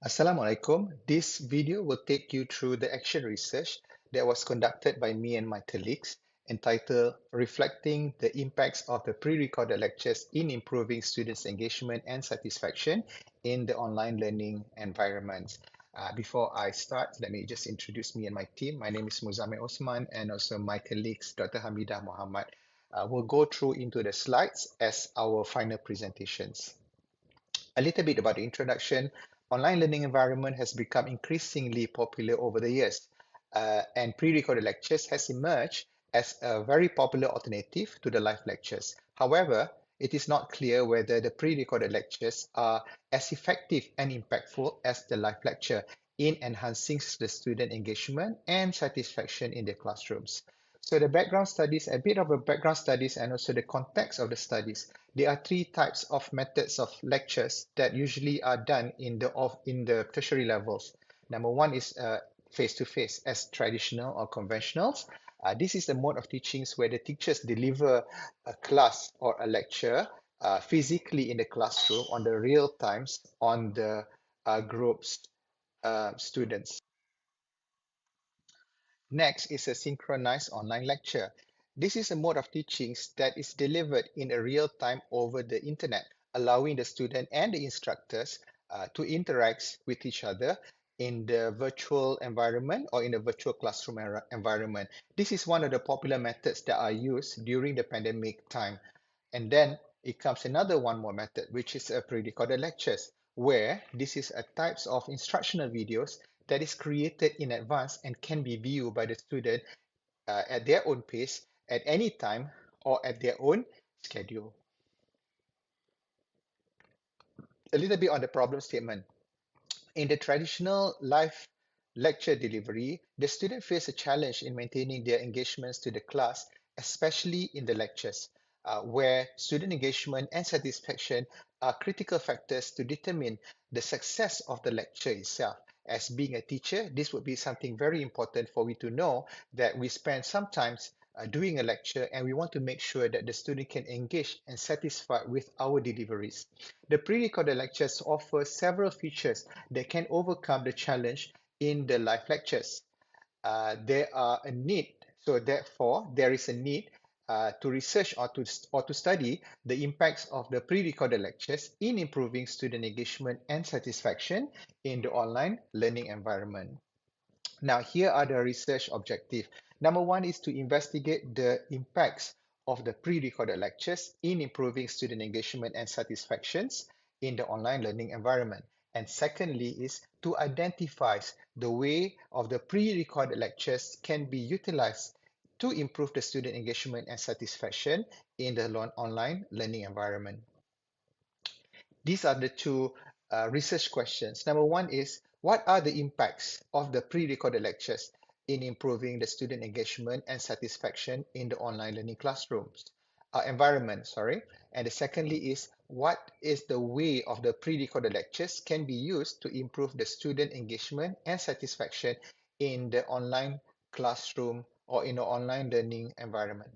Assalamualaikum. This video will take you through the action research that was conducted by me and my colleagues entitled Reflecting the Impacts of the Pre-Recorded Lectures in Improving Students' Engagement and Satisfaction in the Online Learning Environment. Before I start, let me just introduce me and my team. My name is Muzamir Othman and also my colleagues, Dr. Hamidah Mohamad. We'll go through into the slides as our final presentations. A little bit about the introduction. Online learning environment has become increasingly popular over the years, and pre-recorded lectures has emerged as a very popular alternative to the live lectures. However, it is not clear whether the pre-recorded lectures are as effective and impactful as the live lecture in enhancing the student engagement and satisfaction in the classrooms. So the background studies, a bit of a background studies and also the context of the studies. There are three types of methods of lectures that usually are done in the tertiary levels. Number one is face-to-face as traditional or conventionals. This is the mode of teachings where the teachers deliver a class or a lecture physically in the classroom on the real times on the group's students. Next is a synchronized online lecture. This is a mode of teachings that is delivered in a real time over the internet, allowing the student and the instructors to interact with each other in the virtual environment or in the virtual classroom environment. This is one of the popular methods that are used during the pandemic time. And then it comes another one more method, which is a pre-recorded lectures, where this is a types of instructional videos that is created in advance and can be viewed by the student at their own pace at any time or at their own schedule. A little bit on the problem statement. In the traditional live lecture delivery, the student face a challenge in maintaining their engagements to the class, especially in the lectures, where student engagement and satisfaction are critical factors to determine the success of the lecture itself. As being a teacher, this would be something very important for we to know that we spend sometimes doing a lecture and we want to make sure that the student can engage and satisfied with our deliveries. The pre-recorded lectures offer several features that can overcome the challenge in the live lectures. There are a need, so therefore there is a need to research or to study the impacts of the pre-recorded lectures in improving student engagement and satisfaction in the online learning environment. Now, here are the research objectives. Number one is to investigate the impacts of the pre-recorded lectures in improving student engagement and satisfactions in the online learning environment. And secondly is to identify the way of the pre-recorded lectures can be utilized to improve the student engagement and satisfaction in the online learning environment. These are the two research questions. Number one is, what are the impacts of the pre-recorded lectures in improving the student engagement and satisfaction in the online learning classrooms environment? Sorry. And the secondly is, what is the way of the pre-recorded lectures can be used to improve the student engagement and satisfaction in the online classroom or in the online learning environment?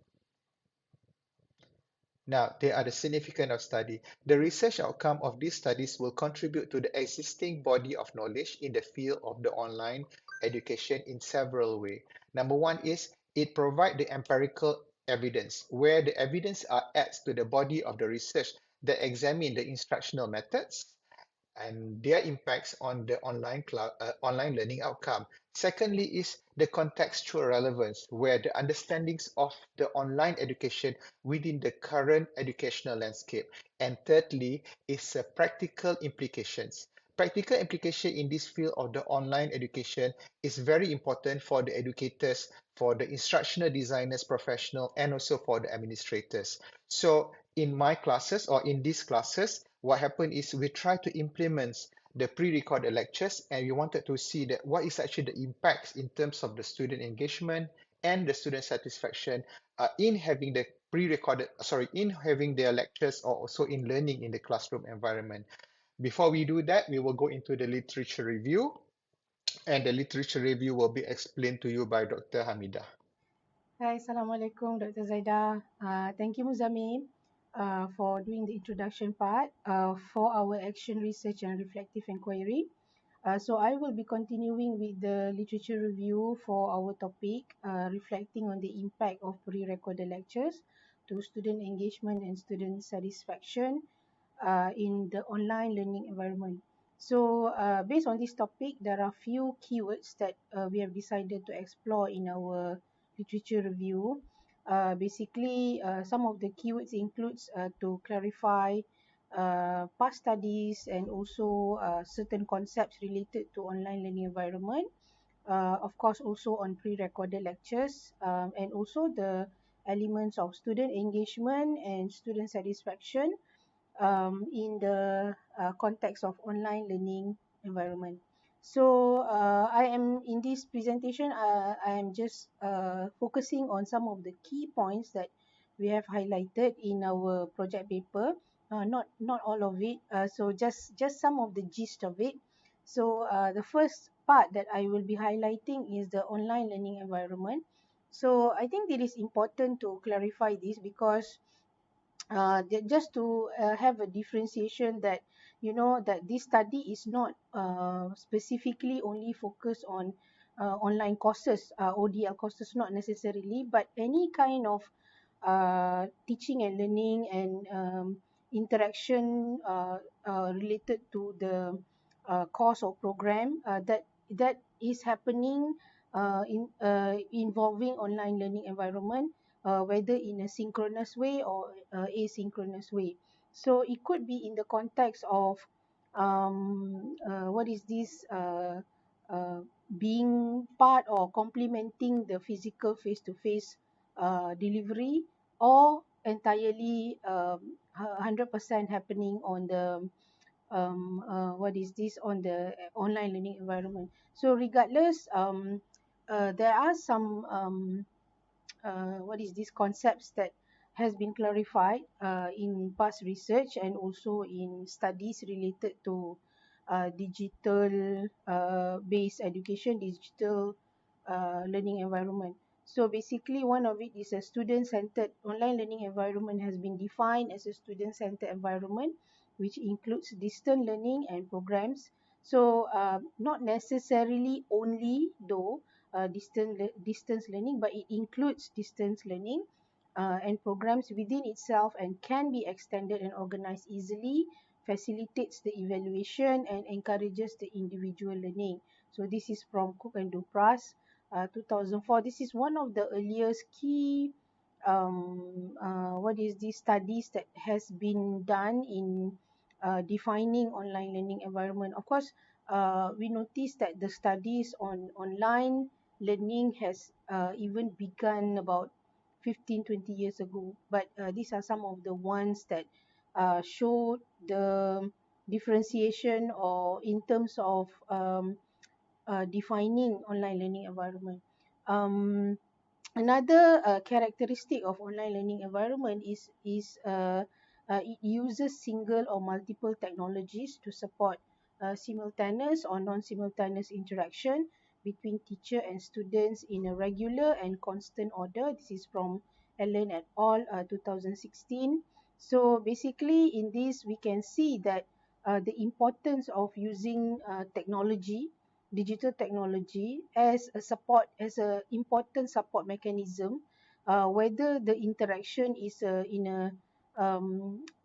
Now, they are the significance of study. The research outcome of these studies will contribute to the existing body of knowledge in the field of the online education in several ways. Number one is it provides the empirical evidence, where the evidence are adds to the body of the research that examine the instructional methods, and their impacts on the online learning outcome. Secondly is the contextual relevance, where the understandings of the online education within the current educational landscape. And thirdly is practical implications. Practical implication in this field of the online education is very important for the educators, for the instructional designers, professional, and also for the administrators. So in my classes or in these classes, what happened is we try to implement the pre-recorded lectures and we wanted to see that what is actually the impacts in terms of the student engagement and the student satisfaction in having the in having their lectures or also in learning in the classroom environment. Before we do that, we will go into the literature review, and the literature review will be explained to you by Dr. Hamidah. Hi, Assalamualaikum, Dr. Zaida. Thank you, Muzamir, for doing the introduction part for our action research and reflective inquiry. So I will be continuing with the literature review for our topic, reflecting on the impact of pre-recorded lectures to student engagement and student satisfaction in the online learning environment. So, based on this topic, there are few keywords that we have decided to explore in our literature review. Basically, some of the keywords includes to clarify past studies and also certain concepts related to online learning environment. Of course, also on pre-recorded lectures and also the elements of student engagement and student satisfaction in the context of online learning environment. So I am in this presentation, I am just focusing on some of the key points that we have highlighted in our project paper. Not all of it. So just some of the gist of it. So the first part that I will be highlighting is the online learning environment. So I think it is important to clarify this because just to have a differentiation that that this study is not specifically only focused on online courses, ODL courses, not necessarily, but any kind of teaching and learning and interaction related to the course or program that is happening involving online learning environment, whether in a synchronous way or asynchronous way. So it could be in the context of what is this being part or complementing the physical face-to-face delivery, or entirely 100% happening on the what is this on the online learning environment. So regardless, there are some what is these concepts that has been clarified in past research and also in studies related to digital based education, digital learning environment. So basically, one of it is a student-centered online learning environment has been defined as a student-centered environment, which includes distance learning and programs. So not necessarily only though distance learning, but it includes distance learning and programs within itself and can be extended and organized easily, facilitates the evaluation and encourages the individual learning. So this is from Cook and Dupras, 2004. This is one of the earliest key what is these studies that has been done in defining online learning environment. Of course, we noticed that the studies on online learning has even begun about 15-20 years ago, but these are some of the ones that show the differentiation or in terms of defining online learning environment. um, Another characteristic of online learning environment is it uses single or multiple technologies to support simultaneous or non-simultaneous interaction between teacher and students in a regular and constant order. This is from Allen et al. 2016. So basically, in this we can see that the importance of using technology, digital technology, as a support, as a important support mechanism, whether the interaction is a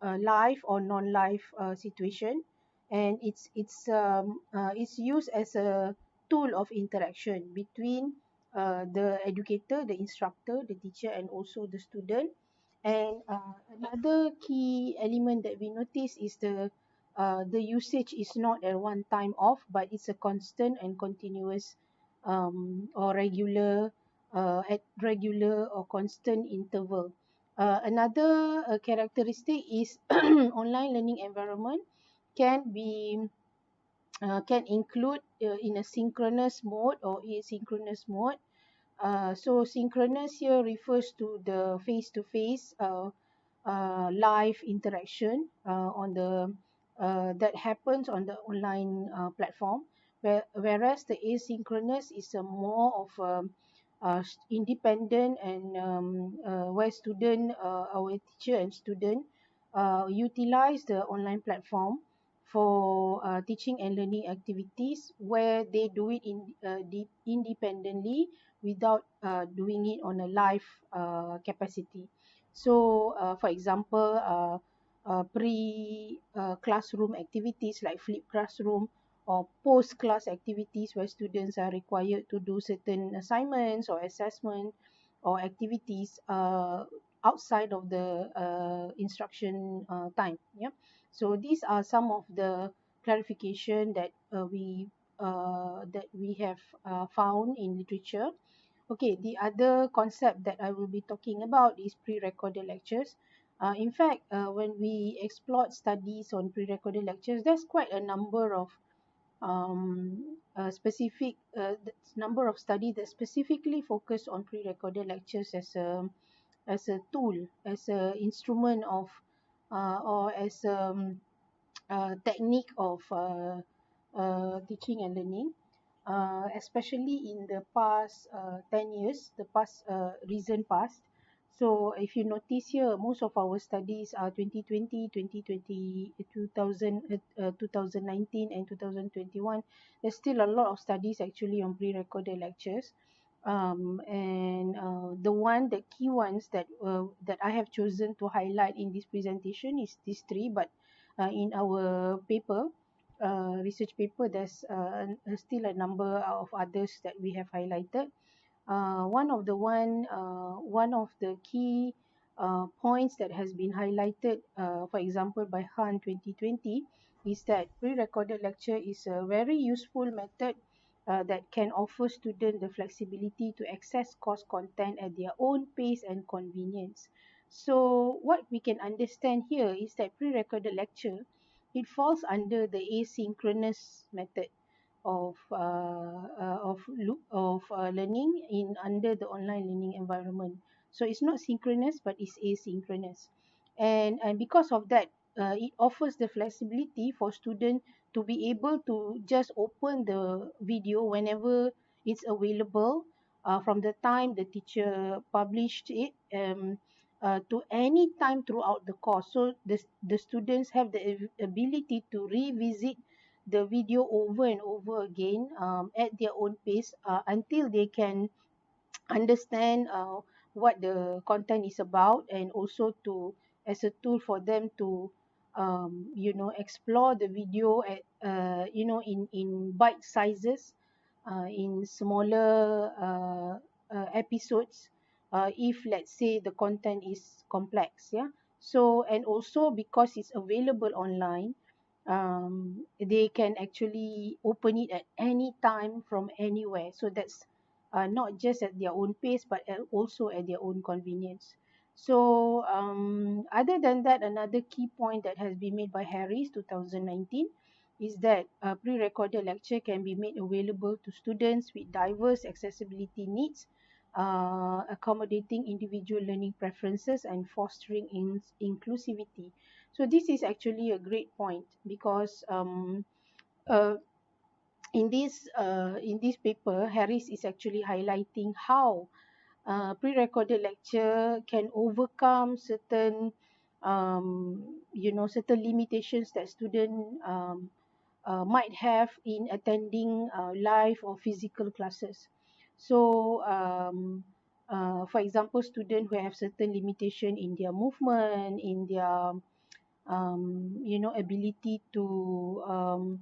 live or non-live situation, and it's used as a tool of interaction between the educator, the instructor, the teacher, and also the student. And another key element that we notice is the usage is not a one time off, but it's a constant and continuous or regular or constant interval. Another characteristic is online learning environment can be can include in a synchronous mode or asynchronous mode. So synchronous here refers to the face-to-face live interaction on the that happens on the online platform, whereas the asynchronous is a more of independent and where student, our teacher and student utilize the online platform for teaching and learning activities where they do it independently without doing it on a live capacity. So, for example, pre classroom activities like flip classroom or post class activities where students are required to do certain assignments or assessment or activities outside of the instruction time. Yeah. So these are some of the clarification that we have found in literature. Okay, the other concept that I will be talking about is pre-recorded lectures. In fact, when we explored studies on pre-recorded lectures, there's quite a number of specific number of studies that specifically focus on pre-recorded lectures as a tool, as a instrument of or as technique of teaching and learning, especially in the past 10 years, the past recent past. So if you notice here, most of our studies are 2020, 2020, 2000, 2019 and 2021. There's still a lot of studies actually on pre-recorded lectures. And the key ones that I have chosen to highlight in this presentation is these three, but in our paper, research paper, there's still a number of others that we have highlighted. One of the key points that has been highlighted, for example, by Han 2020, is that pre-recorded lecture is a very useful method that can offer students the flexibility to access course content at their own pace and convenience. So what we can understand here is that pre-recorded lecture, it falls under the asynchronous method of learning in under the online learning environment. So it's not synchronous, but it's asynchronous, and because of that, it offers the flexibility for students to be able to just open the video whenever it's available, from the time the teacher published it, to any time throughout the course. So the students have the ability to revisit the video over and over again, at their own pace, until they can understand what the content is about, and also to as a tool for them to explore the video at in bite sizes, in smaller episodes, if let's say the content is complex. Yeah. So, and also because it's available online, they can actually open it at any time from anywhere. So that's not just at their own pace, but also at their own convenience. So, other than that, another key point that has been made by Harris 2019 is that pre-recorded lecture can be made available to students with diverse accessibility needs, accommodating individual learning preferences and fostering inclusivity. So this is actually a great point, because uh, in this paper, Harris is actually highlighting how pre-recorded lecture can overcome certain limitations that student might have in attending live or physical classes. So, for example, students who have certain limitation in their movement, in their ability to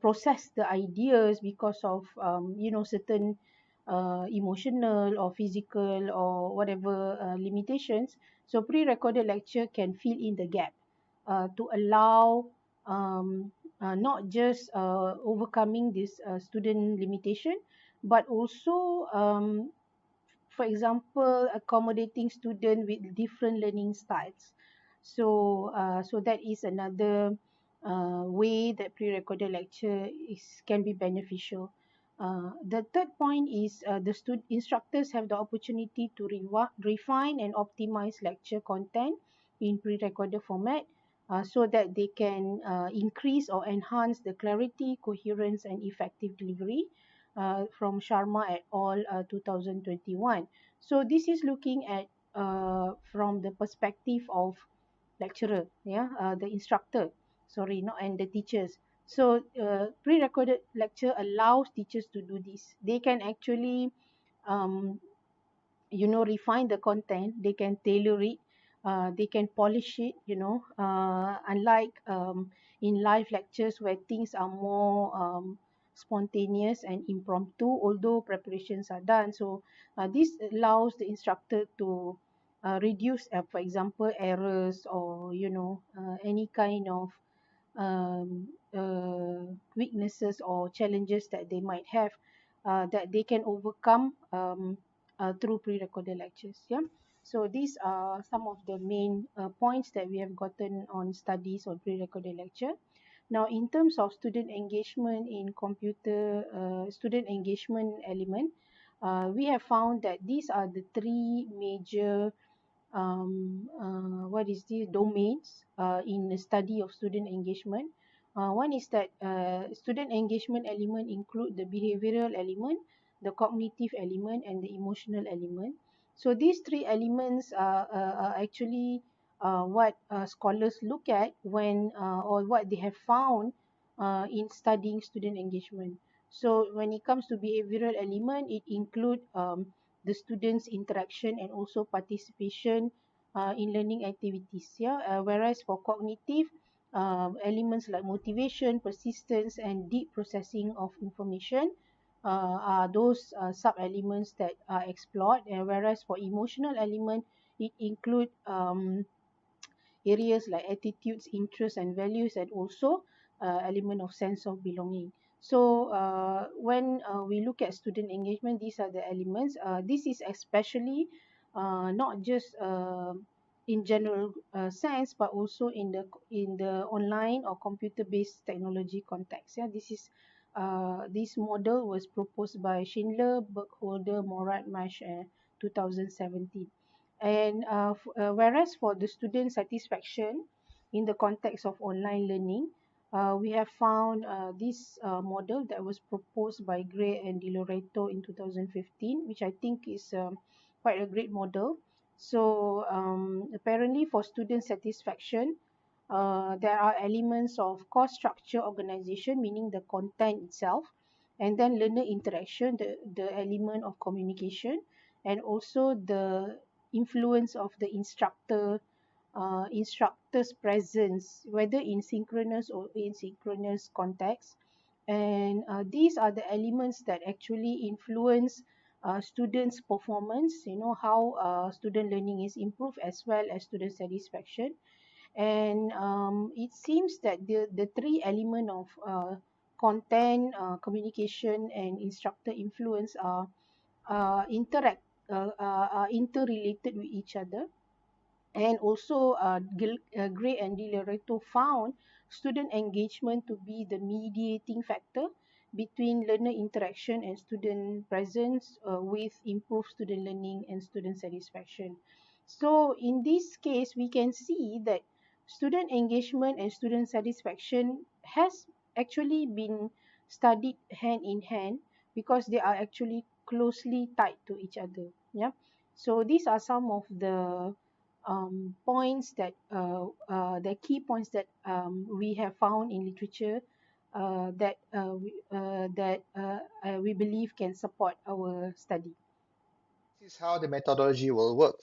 process the ideas because of certain emotional or physical or whatever limitations. So pre-recorded lecture can fill in the gap, to allow not just overcoming this student limitation, but also, for example, accommodating students with different learning styles. So, so that is another way that pre-recorded lecture can be beneficial. The third point is the instructors have the opportunity to refine and optimize lecture content in pre-recorded format, so that they can increase or enhance the clarity, coherence, and effective delivery, from Sharma et al. 2021. So this is looking at from the perspective of lecturer, yeah, the instructor. sorry, not and the teachers. So pre-recorded lecture allows teachers to do this. They can actually um, refine the content. They can tailor it, they can polish it, unlike in live lectures where things are more spontaneous and impromptu, although preparations are done. So this allows the instructor to reduce, for example, errors, or any kind of weaknesses or challenges that they might have, that they can overcome through pre-recorded lectures. Yeah. So these are some of the main points that we have gotten on studies on pre-recorded lecture. Now, in terms of student engagement in computer, student engagement element, we have found that these are the three major what is the domains in the study of student engagement. One is that student engagement element include the behavioral element, the cognitive element, and the emotional element. So these three elements are actually what scholars look at when or what they have found in studying student engagement. So when it comes to behavioral element, it include the students' interaction and also participation in learning activities. Yeah, whereas for cognitive elements like motivation, persistence, and deep processing of information are those sub-elements that are explored. And whereas for emotional element, it include areas like attitudes, interests, and values, and also element of sense of belonging. So when we look at student engagement, these are the elements. This is especially not just in general sense, but also in the online or computer-based technology context. Yeah, this model was proposed by Schindler, Burkholder, Morad, Marsh, 2017. And whereas for the student satisfaction in the context of online learning, we have found this model that was proposed by Gray and Di Loreto in 2015, which I think is quite a great model. So apparently for student satisfaction, there are elements of course structure organization, meaning the content itself, and then learner interaction, the element of communication, and also the influence of the instructor's presence, whether in synchronous or asynchronous context. And these are the elements that actually influence students' performance, how student learning is improved, as well as student satisfaction. And it seems that the three element of content, communication, and instructor influence are interrelated with each other. And also Gray and Di Loreto found student engagement to be the mediating factor between learner interaction and student presence, with improved student learning and student satisfaction. So in this case, we can see that student engagement and student satisfaction has actually been studied hand in hand, because they are actually closely tied to each other. Yeah. So these are some of the key points that we have found in literature that we believe can support our study. This is how the methodology will work.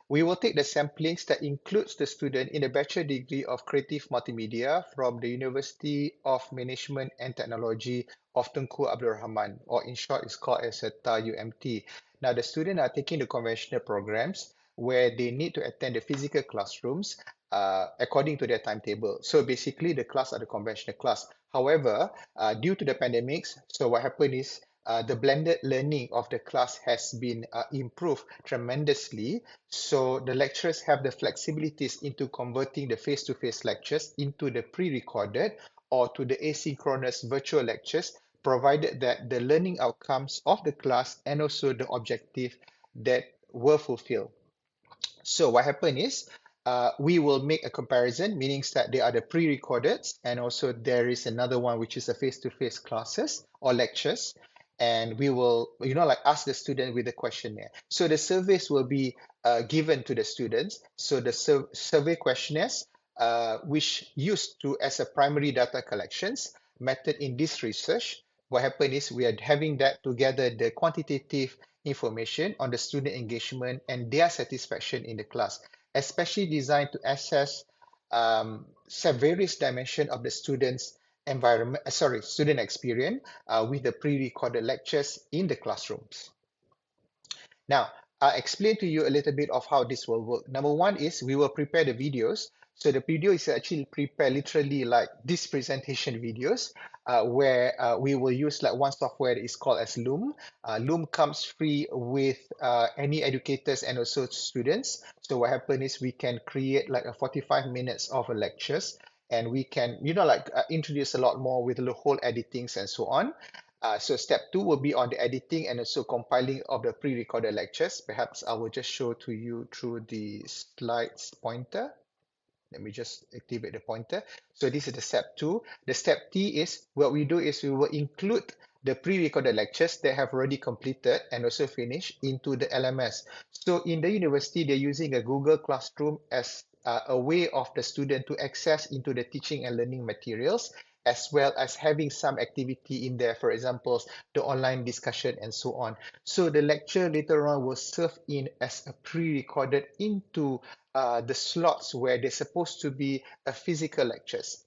We will take the samplings that includes the student in the bachelor degree of creative multimedia from the University of Management and Technology of Tunku Abdul Rahman, or in short, it's called as a TAUMT. Now, the students are taking the conventional programs where they need to attend the physical classrooms according to their timetable. So basically, the class are the conventional class. However, due to the pandemics, so what happened is the blended learning of the class has been improved tremendously. So the lecturers have the flexibilities into converting the face-to-face lectures into the pre-recorded or to the asynchronous virtual lectures, provided that the learning outcomes of the class and also the objective that were fulfilled. So what happened is we will make a comparison, meaning that they are the pre-recorded, and also there is another one which is a face-to-face classes or lectures, and we will, like ask the student with a questionnaire. So the surveys will be given to the students. So the survey questionnaires which used to as a primary data collections method in this research. What happened is we are having that to gather the quantitative information on the student engagement and their satisfaction in the class, especially designed to assess various dimensions of the students' environment, student experience with the pre-recorded lectures in the classrooms. Now, I'll explain to you a little bit of how this will work. Number one is we will prepare the videos. So the video is actually prepared literally like this presentation videos, where we will use like one software that is called as Loom. Loom comes free with any educators and also students. So what happens is we can create like a 45 minutes of a lectures, and we can, introduce a lot more with the whole editings and so on. So step two will be on the editing and also compiling of the pre-recorded lectures. Perhaps I will just show to you through the slides pointer. Let me just activate the pointer. So this is the step two. The step three is what we do is we will include the pre-recorded lectures that have already completed and also finished into the LMS. So in the university, they're using a Google Classroom as a way of the student to access into the teaching and learning materials, as well as having some activity in there, for example, the online discussion and so on. So the lecture later on will serve in as a pre-recorded into the slots where they're supposed to be a physical lectures.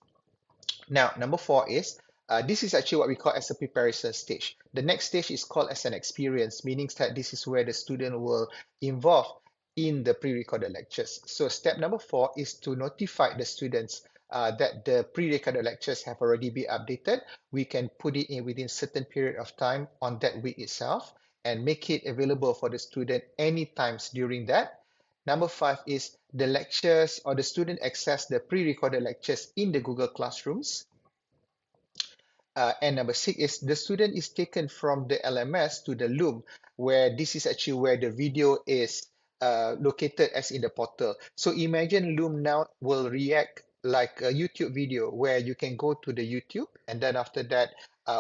Now, number four is this is actually what we call as a preparation stage. The next stage is called as an experience, meaning that this is where the student will involve in the pre-recorded lectures. So step number four is to notify the students that the pre-recorded lectures have already been updated. We can put it in within certain period of time on that week itself and make it available for the student any times during that. Number five is the lectures or the student access the pre-recorded lectures in the Google Classrooms. And number six is the student is taken from the LMS to the Loom, where this is actually where the video is located as in the portal. So imagine Loom now will react like a YouTube video where you can go to the YouTube and then after that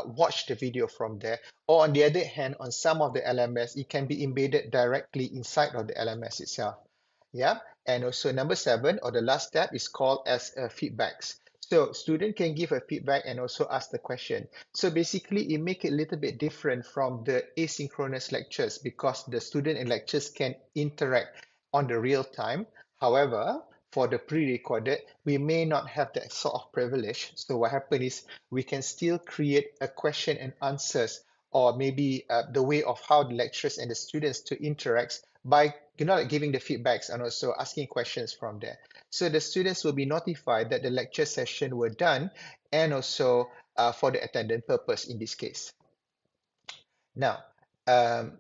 watch the video from there. Or on the other hand, on some of the LMS, it can be embedded directly inside of the LMS itself. Yeah, and also number seven, or the last step, is called as feedbacks. So student can give a feedback and also ask the question. So basically, it make it a little bit different from the asynchronous lectures because the student in lectures can interact on the real time. However, for the pre-recorded, we may not have that sort of privilege. So what happens is we can still create a question and answers, or maybe the way of how the lecturers and the students to interact by like giving the feedbacks and also asking questions from there. So the students will be notified that the lecture session were done and also for the attendance purpose in this case. Now, um,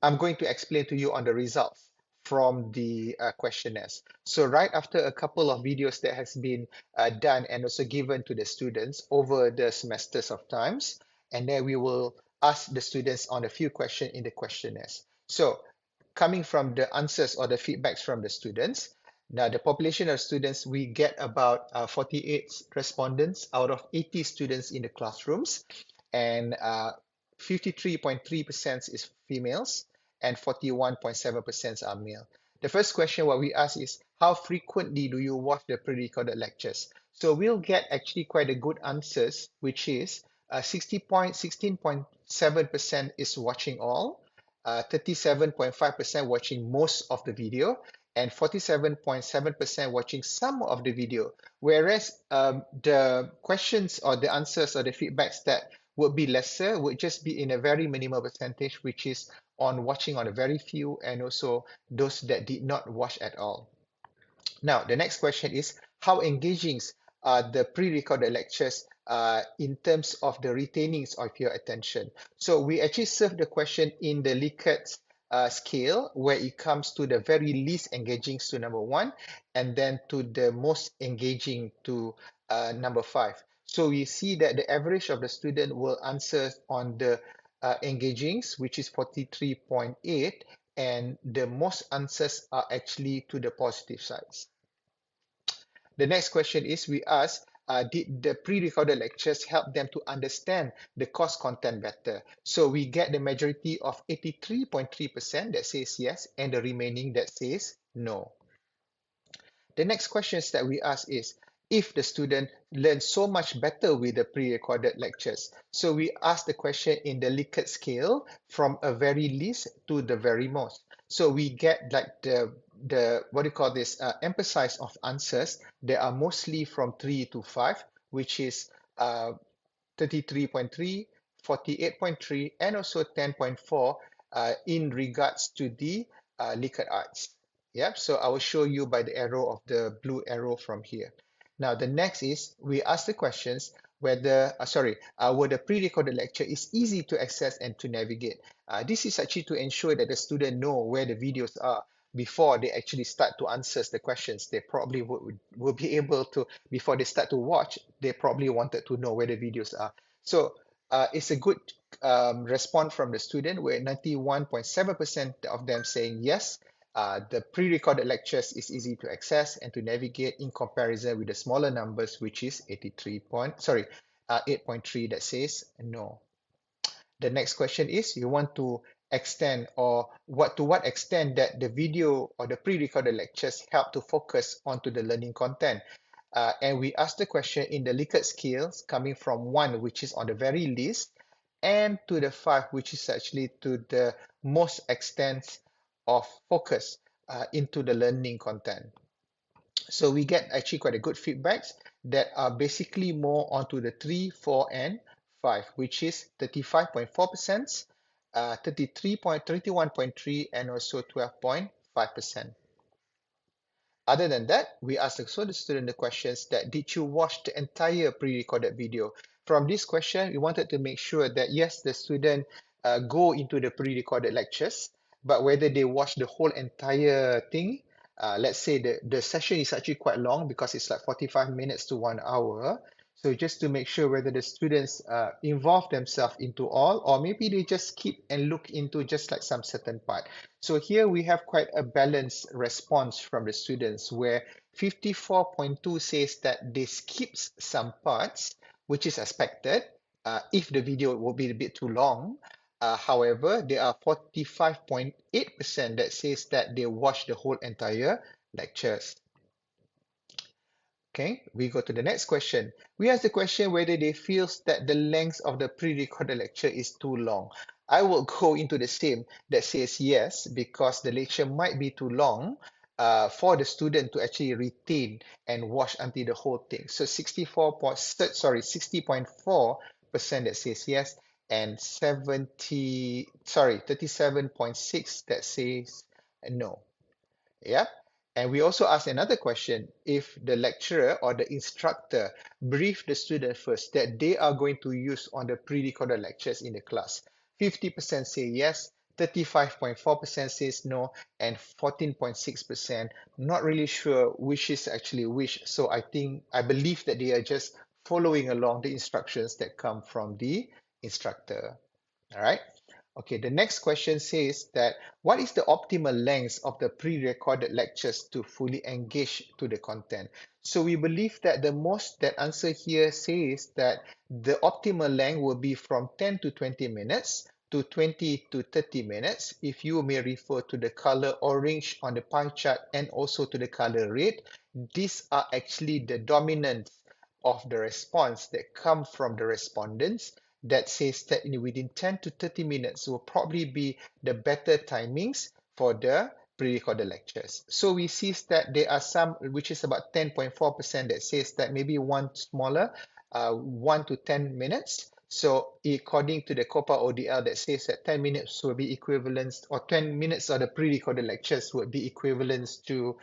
I'm going to explain to you on the results from the questionnaires. So right after a couple of videos that has been done and also given to the students over the semesters of times, and then we will ask the students on a few questions in the questionnaires. So coming from the answers or the feedbacks from the students, now the population of students, we get about 48 respondents out of 80 students in the classrooms, and 53.3% is females and 41.7% are male. The first question what we ask is, how frequently do you watch the pre-recorded lectures? So we'll get actually quite a good answers, which is 16.7% is watching all, 37.5% watching most of the video, and 47.7% watching some of the video. Whereas the questions or the answers or the feedbacks that would be lesser would just be in a very minimal percentage, which is on watching on a very few, and also those that did not watch at all. Now, the next question is, how engaging are the pre-recorded lectures in terms of the retainings of your attention? So we actually serve the question in the Likert scale, where it comes to the very least engaging to number one, and then to the most engaging to number five. So we see that the average of the student will answer on the engagings, which is 43.8, and the most answers are actually to the positive sides. The next question is we ask, did the pre-recorded lectures help them to understand the course content better? So we get the majority of 83.3% that says yes, and the remaining that says no. The next questions that we ask is, if the student learns so much better with the pre-recorded lectures. So we ask the question in the Likert scale from a very least to the very most. So we get like the what do you call this emphasis of answers. They are mostly from 3 to 5, which is 33.3, 48.3, and also 10.4 in regards to the Likert arts. Yep, so I will show you by the arrow of the blue arrow from here. Now, the next is we ask the questions whether, whether pre-recorded lecture is easy to access and to navigate. This is actually to ensure that the student know where the videos are before they actually start to answer the questions. They probably will be able to, before they start to watch, they probably wanted to know where the videos are. So it's a good response from the student, where 91.7% of them saying yes, the pre-recorded lectures is easy to access and to navigate in comparison with the smaller numbers, which is 8.3 that says no. The next question is, you want to extend or to what extent that the video or the pre-recorded lectures help to focus onto the learning content. And we ask the question in the Likert scales coming from 1, which is on the very least, and to the 5, which is actually to the most extent of focus into the learning content. So we get actually quite a good feedbacks that are basically more onto the 3, 4, and 5, which is 35.4%, 31.3, and also 12.5%. Other than that, we asked also the student the questions that, did you watch the entire pre-recorded video? From this question, we wanted to make sure that yes, the student go into the pre-recorded lectures, but whether they watch the whole entire thing, let's say the session is actually quite long because it's like 45 minutes to 1 hour. So just to make sure whether the students involve themselves into all, or maybe they just skip and look into just like some certain part. So here we have quite a balanced response from the students, where 54.2 says that they skips some parts, which is expected if the video will be a bit too long. However, there are 45.8% that says that they watch the whole entire lectures. Okay, we go to the next question. We ask the question whether they feel that the length of the pre-recorded lecture is too long. I will go into the same that says yes, because the lecture might be too long for the student to actually retain and watch until the whole thing. So 60.4% that says yes, and 37.6 that says no. Yeah. And we also asked another question, if the lecturer or the instructor brief the student first that they are going to use on the pre-recorded lectures in the class. 50% say yes, 35.4% says no, and 14.6% not really sure which is actually which. So I believe that they are just following along the instructions that come from the instructor. All right. Okay, the next question says that what is the optimal length of the pre-recorded lectures to fully engage to the content? So we believe that the most that answer here says that the optimal length will be from 10 to 20 minutes to 20 to 30 minutes. If you may refer to the color orange on the pie chart and also to the color red, these are actually the dominance of the response that come from the respondents, that says that within 10 to 30 minutes will probably be the better timings for the pre-recorded lectures. So we see that there are some, which is about 10.4%, that says that maybe one smaller, 1 to 10 minutes. So according to the COPA ODL, that says that 10 minutes will be equivalent, or 10 minutes of the pre-recorded lectures would be equivalent to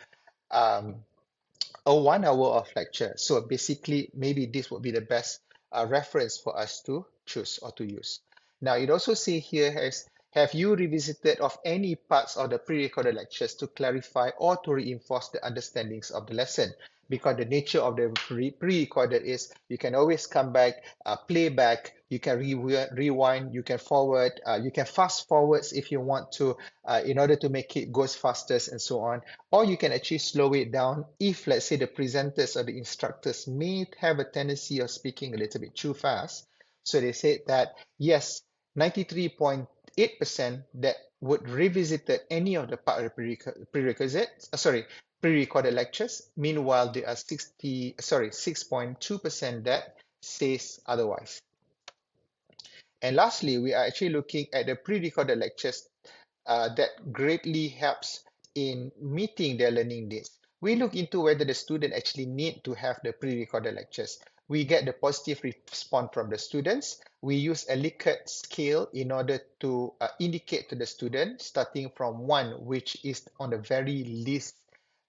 um, a 1 hour of lecture. So basically, maybe this would be the best reference for us to choose or to use. Now, it also says here, have you revisited of any parts of the pre-recorded lectures to clarify or to reinforce the understandings of the lesson? Because the nature of the pre-recorded is you can always come back, play back, you can rewind, you can forward, you can fast forwards if you want to, in order to make it goes faster and so on. Or you can actually slow it down if, let's say, the presenters or the instructors may have a tendency of speaking a little bit too fast. So they said that, yes, 93.8% that would revisit any of the part of the prerequisites, pre-recorded lectures. Meanwhile, there are 6.2% that says otherwise. And lastly, we are actually looking at the pre-recorded lectures that greatly helps in meeting their learning needs. We look into whether the student actually need to have the pre-recorded lectures. We get the positive response from the students. We use a Likert scale in order to indicate to the student, starting from 1, which is on the very least,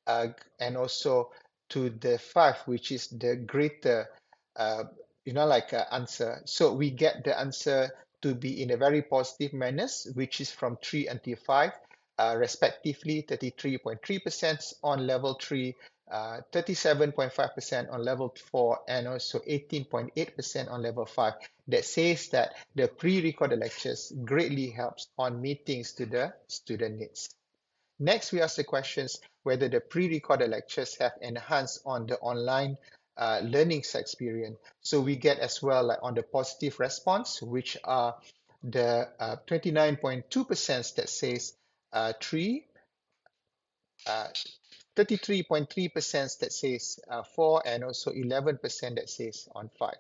uh, and also to the 5, which is the greater, uh, answer. So we get the answer to be in a very positive manners, which is from 3 until 5, respectively 33.3% on level 3, 37.5% on level 4, and also 18.8% on level 5. That says that the pre-recorded lectures greatly helps on meetings to the student needs. Next, we ask the questions whether the pre-recorded lectures have enhanced on the online learning experience. So we get as well like on the positive response, which are the 29.2% that says 3, 33.3% that says 4, and also 11% that says on 5.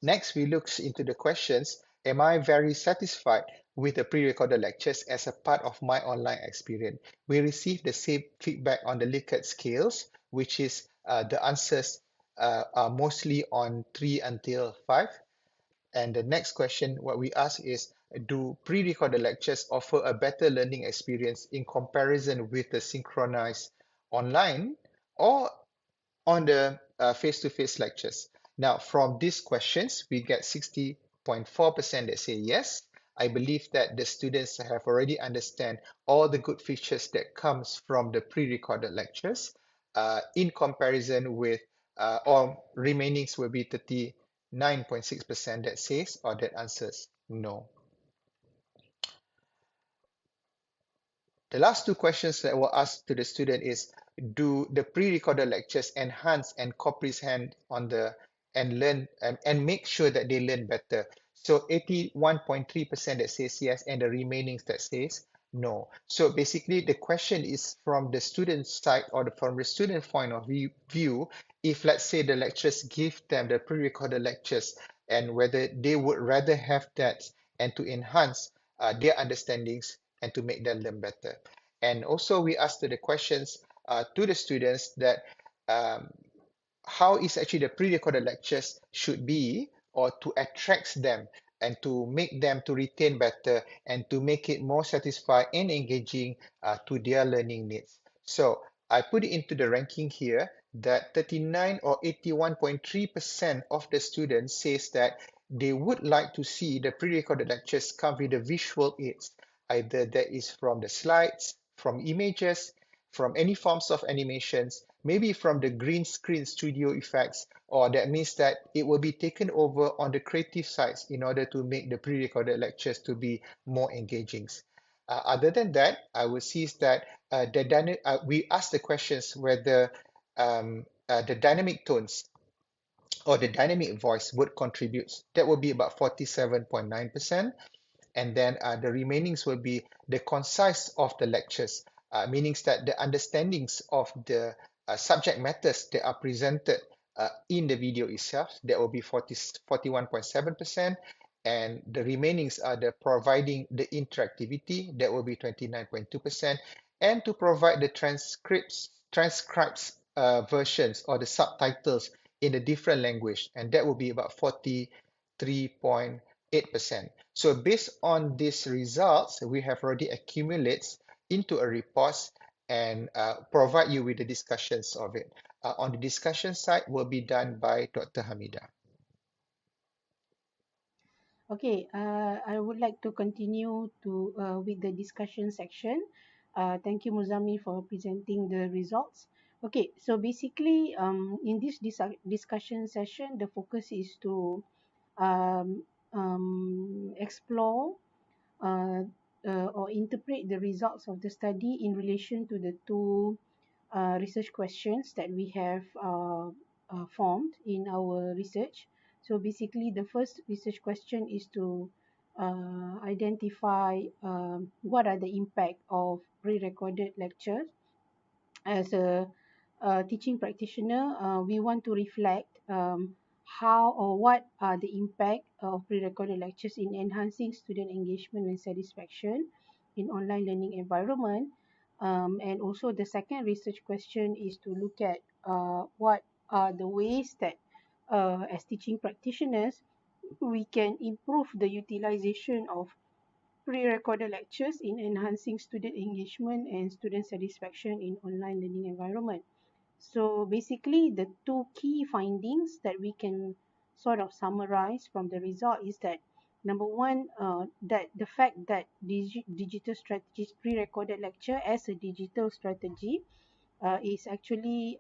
Next, we look into the questions. Am I very satisfied with the pre-recorded lectures as a part of my online experience? We receive the same feedback on the Likert scales, which is the answers are mostly on 3 until 5. And the next question, what we ask is, do pre-recorded lectures offer a better learning experience in comparison with the synchronized online, or on the face-to-face lectures? Now, from these questions, we get 60.4% that say yes. I believe that the students have already understand all the good features that comes from the pre-recorded lectures in comparison with, or remainings will be 39.6% that says or that answers no. The last two questions that were asked to the student is, do the pre-recorded lectures enhance and comprehend on the and learn and make sure that they learn better? So 81.3% that says yes, and the remaining that says no. So basically the question is from the student side, or from the student point of view, if let's say the lecturers give them the pre-recorded lectures, and whether they would rather have that and to enhance their understandings and to make them learn better. And also we asked the questions to the students that um, how is actually the pre-recorded lectures should be, or to attract them and to make them to retain better and to make it more satisfying and engaging to their learning needs. So I put it into the ranking here that 39 or 81.3% of the students says that they would like to see the pre-recorded lectures come with the visual aids. Either that is from the slides, from images, from any forms of animations, maybe from the green screen studio effects, or that means that it will be taken over on the creative sides in order to make the pre-recorded lectures to be more engaging. Other than that, I would see is that we ask the questions whether the dynamic tones or the dynamic voice would contribute. That would be about 47.9%. And then the remainings will be the concise of the lectures, meaning that the understandings of the subject matters that are presented in the video itself, that will be 41.7%, and the remainings are the providing the interactivity, that will be 29.2%, and to provide the transcribes versions or the subtitles in a different language, and that will be about 43.8%. So based on these results, we have already accumulated into a report and provide you with the discussions of it. On the discussion side will be done by Dr. Hamidah. Okay, I would like to continue with the discussion section. Thank you, Muzamir, for presenting the results. Okay, so basically, in this discussion session, the focus is to um, explore uh, or interpret the results of the study in relation to the two research questions that we have formed in our research. So basically, the first research question is to identify what are the impact of pre-recorded lectures. As a teaching practitioner, we want to reflect how or what are the impact of pre-recorded lectures in enhancing student engagement and satisfaction in online learning environment. And also the second research question is to look at what are the ways that as teaching practitioners we can improve the utilization of pre-recorded lectures in enhancing student engagement and student satisfaction in online learning environment. So basically, the two key findings that we can sort of summarize from the result is that number one, that the fact that digital strategies pre-recorded lecture as a digital strategy is actually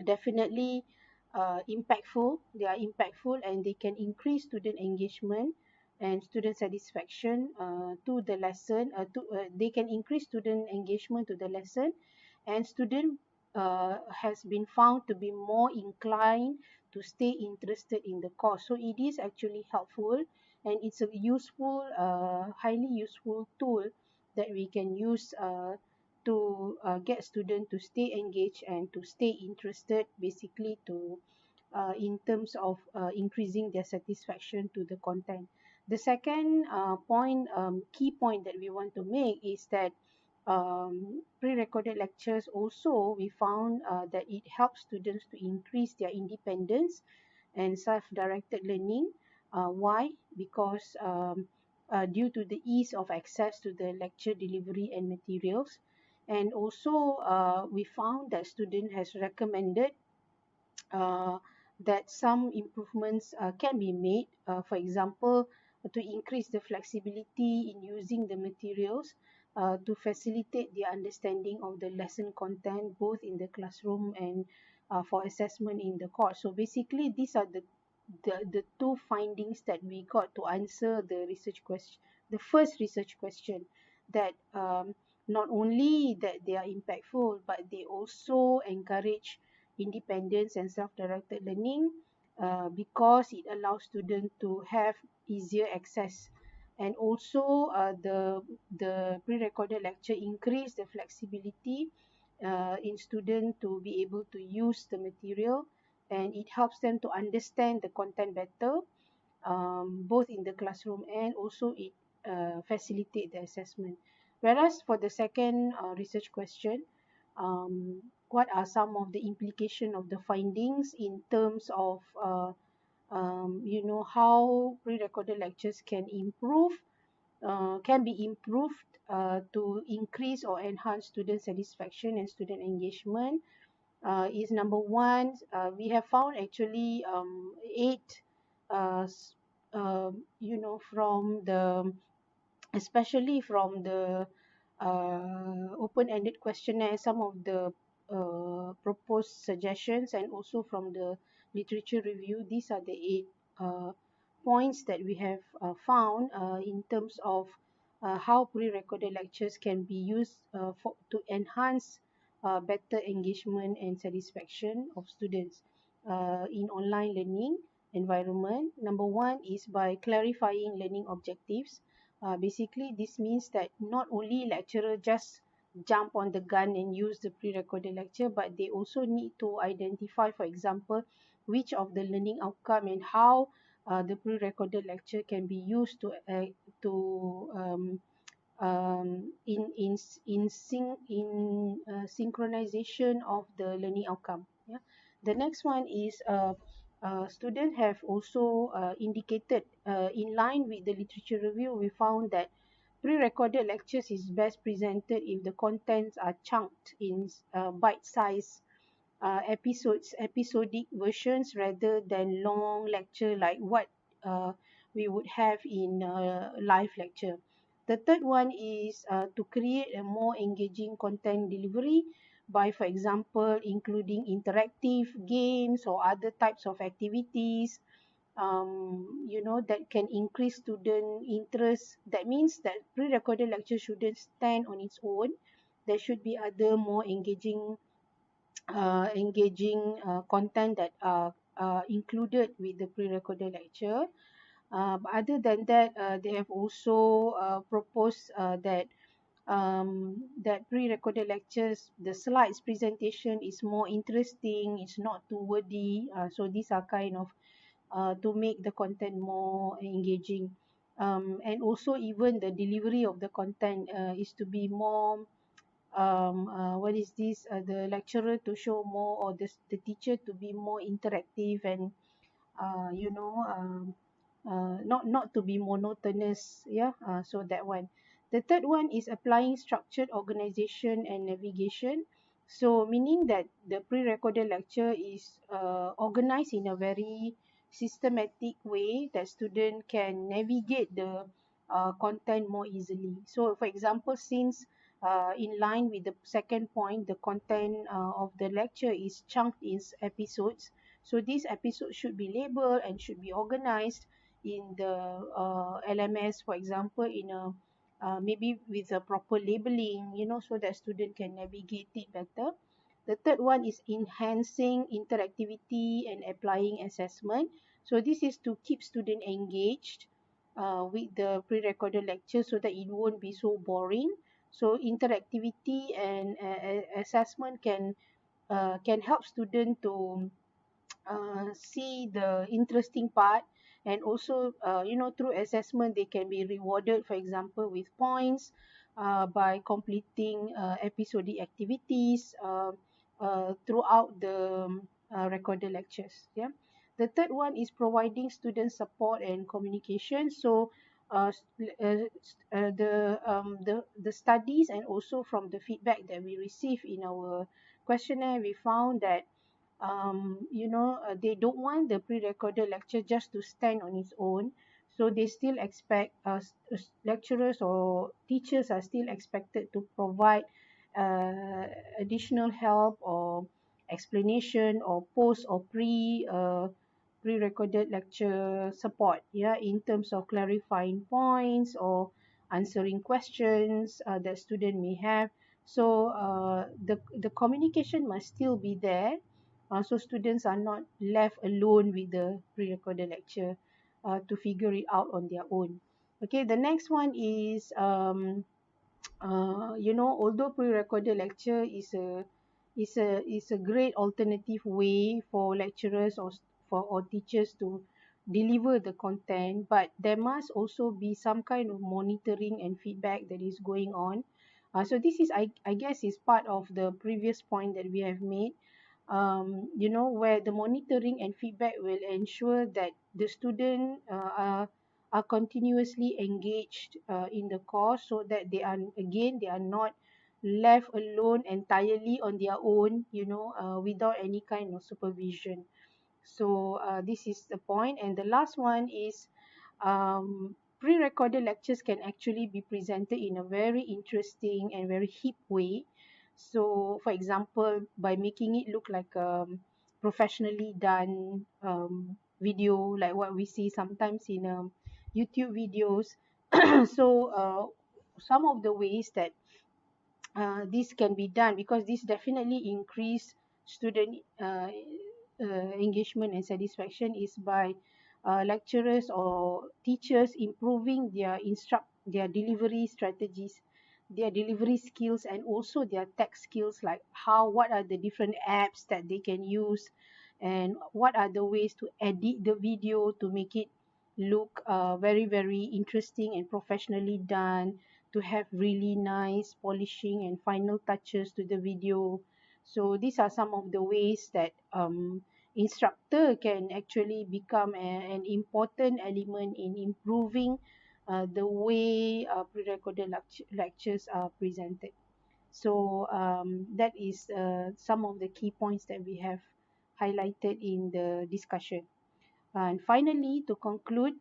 definitely impactful. They are impactful and they can increase student engagement and student satisfaction to the lesson. They can increase student engagement to the lesson, and student has been found to be more inclined to stay interested in the course. So it is actually helpful, and it's a useful, highly useful tool that we can use to get students to stay engaged and to stay interested, basically to in terms of increasing their satisfaction to the content. The second key point that we want to make is that pre-recorded lectures also we found that it helps students to increase their independence and self-directed learning. Why? Because due to the ease of access to the lecture delivery and materials, and also we found that student has recommended uh, that some improvements can be made. For example, to increase the flexibility in using the materials to facilitate the understanding of the lesson content both in the classroom and for assessment in the course. So basically, these are the two findings that we got to answer the research question, the first research question, that not only that they are impactful, but they also encourage independence and self-directed learning because it allows students to have easier access, and also the pre-recorded lecture increase the flexibility in student to be able to use the material, and it helps them to understand the content better, both in the classroom, and also it facilitate the assessment. Whereas for the second research question, what are some of the implication of the findings in terms of how pre-recorded lectures can be improved to increase or enhance student satisfaction and student engagement. Is number one, we have found actually eight from the, especially from the open-ended questionnaire, some of the proposed suggestions, and also from the literature review. These are the eight uh, points that we have found in terms of how pre-recorded lectures can be used to enhance better engagement and satisfaction of students in online learning environment. Number one is by clarifying learning objectives. Basically, this means that not only lecturer just jump on the gun and use the pre-recorded lecture, but they also need to identify, for example, which of the learning outcome and how the pre-recorded lecture can be used to synchronization of the learning outcome. Yeah. The next one is students have also indicated in line with the literature review. We found that pre-recorded lectures is best presented if the contents are chunked in bite-sized episodic versions rather than long lecture like what uh, we would have in live lecture. The third one is to create a more engaging content delivery by, for example, including interactive games or other types of activities, that can increase student interest. That means that pre-recorded lecture shouldn't stand on its own. There should be other more engaging content that are included with the pre-recorded lecture. But other than that, they have also proposed that pre-recorded lectures, the slides presentation is more interesting, it's not too wordy. So these are kind of to make the content more engaging. And also even the delivery of the content is to be more what is this the lecturer to show more, or the teacher to be more interactive and uh, you know um, not to be monotonous. Yeah, so that one. The third one is applying structured organization and navigation. So meaning that the pre-recorded lecture is organized in a very systematic way that student can navigate the content more easily. So for example, since in line with the second point, the content of the lecture is chunked in episodes. So these episodes should be labeled and should be organized in the LMS, for example, in a maybe with a proper labeling, so that student can navigate it better. The third one is enhancing interactivity and applying assessment. So this is to keep student engaged with the pre-recorded lecture so that it won't be so boring. So interactivity and assessment can help student to see the interesting part. And also through assessment they can be rewarded, for example with points by completing episodic activities throughout the recorded lectures. Yeah, the third one is providing student support and communication. So the studies and also from the feedback that we receive in our questionnaire, we found that they don't want the pre-recorded lecture just to stand on its own. So they still expect lecturers or teachers are still expected to provide uh, additional help or explanation or post or pre-recorded lecture support, yeah, in terms of clarifying points or answering questions that student may have. So the communication must still be there, so students are not left alone with the pre-recorded lecture to figure it out on their own. Okay, the next one is although pre-recorded lecture is a great alternative way for lecturers or teachers to deliver the content, but there must also be some kind of monitoring and feedback that is going on. So this is, I guess, is part of the previous point that we have made, where the monitoring and feedback will ensure that the student are continuously engaged in the course, so that they are not left alone entirely on their own, without any kind of supervision. So this is the point. And the last one is pre-recorded lectures can actually be presented in a very interesting and very hip way. So, for example, by making it look like professionally done video, like what we see sometimes in YouTube videos. So, some of the ways that this can be done, because this definitely increase student engagement and satisfaction, is by lecturers or teachers improving their delivery strategies, their delivery skills, and also their tech skills, like what are the different apps that they can use, and what are the ways to edit the video to make it look very very interesting and professionally done, to have really nice polishing and final touches to the video. So these are some of the ways that instructor can actually become an important element in improving the way pre-recorded lectures are presented. So that is some of the key points that we have highlighted in the discussion. And finally, to conclude,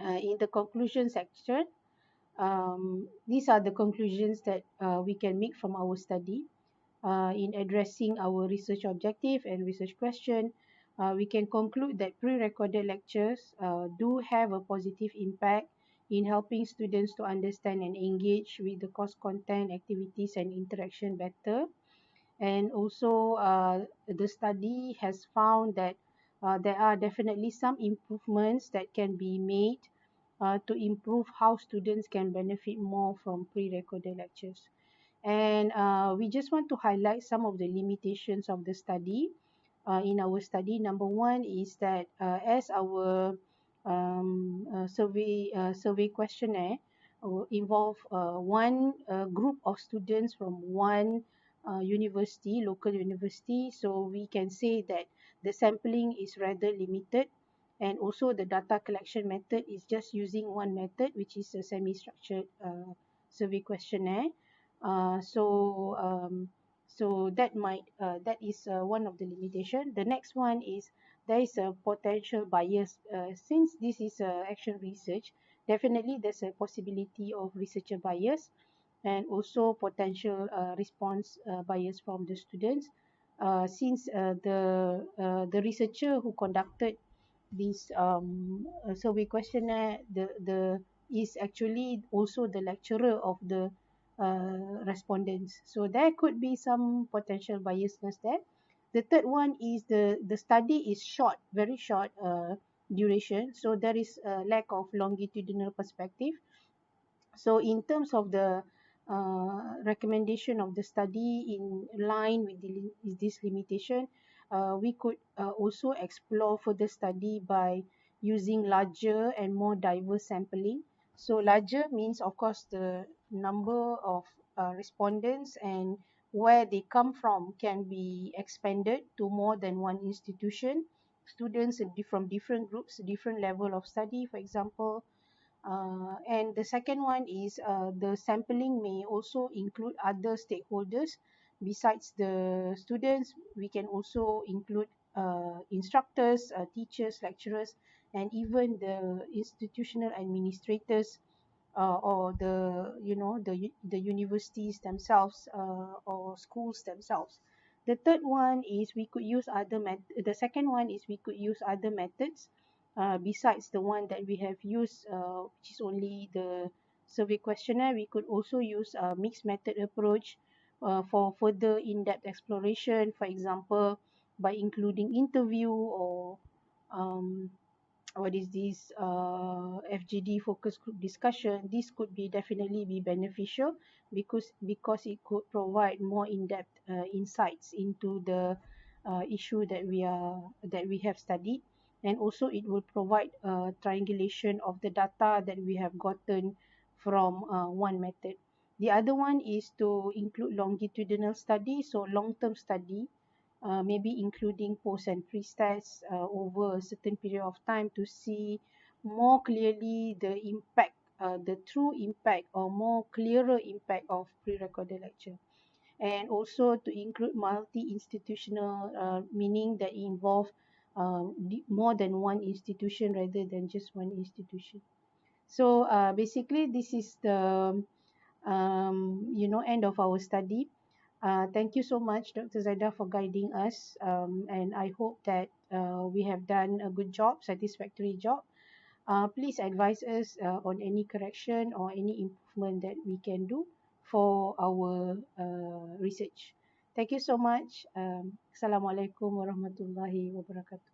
in the conclusion section, these are the conclusions that we can make from our study. In addressing our research objective and research question, we can conclude that pre-recorded lectures do have a positive impact in helping students to understand and engage with the course content, activities, and interaction better. And also, the study has found that there are definitely some improvements that can be made to improve how students can benefit more from pre-recorded lectures. And we just want to highlight some of the limitations of the study. In our study, number one is that as our survey questionnaire involve one group of students from one university, local university, so we can say that the sampling is rather limited, and also the data collection method is just using one method, which is a semi-structured survey questionnaire. So that is one of the limitation. The next one is there is a potential bias. Since this is action research, definitely there's a possibility of researcher bias and also potential response bias from the students. Since the researcher who conducted this survey questionnaire, the is actually also the lecturer of the respondents. So there could be some potential biasness there. The third one is the study is short, very short duration. So there is a lack of longitudinal perspective. So in terms of the recommendation of the study in line with with this limitation, we could also explore further study by using larger and more diverse sampling. So larger means, of course, the number of respondents and where they come from can be expanded to more than one institution. Students from different groups, different level of study, for example, and the second one is the sampling may also include other stakeholders besides the students. We can also include instructors, teachers, lecturers, and even the institutional administrators, or the the universities themselves, or schools themselves. The third one is we could use the second one is we could use other methods besides the one that we have used, which is only the survey questionnaire. We could also use a mixed method approach for further in-depth exploration, for example, by including interview or um, what is this FGD focus group discussion. This could be definitely be beneficial because it could provide more in-depth insights into the issue that we have studied, and also it will provide triangulation of the data that we have gotten from one method. The other one is to include longitudinal study, so long-term study, maybe including post and pre tests over a certain period of time to see more clearly the impact, the true impact or more clearer impact of pre-recorded lecture. And also to include multi-institutional, meaning that involve more than one institution rather than just one institution. So basically, this is the end of our study. Thank you so much, Dr. Zaida, for guiding us, and I hope that we have done a good job, satisfactory job. Please advise us on any correction or any improvement that we can do for our research. Thank you so much. Assalamualaikum warahmatullahi wabarakatuh.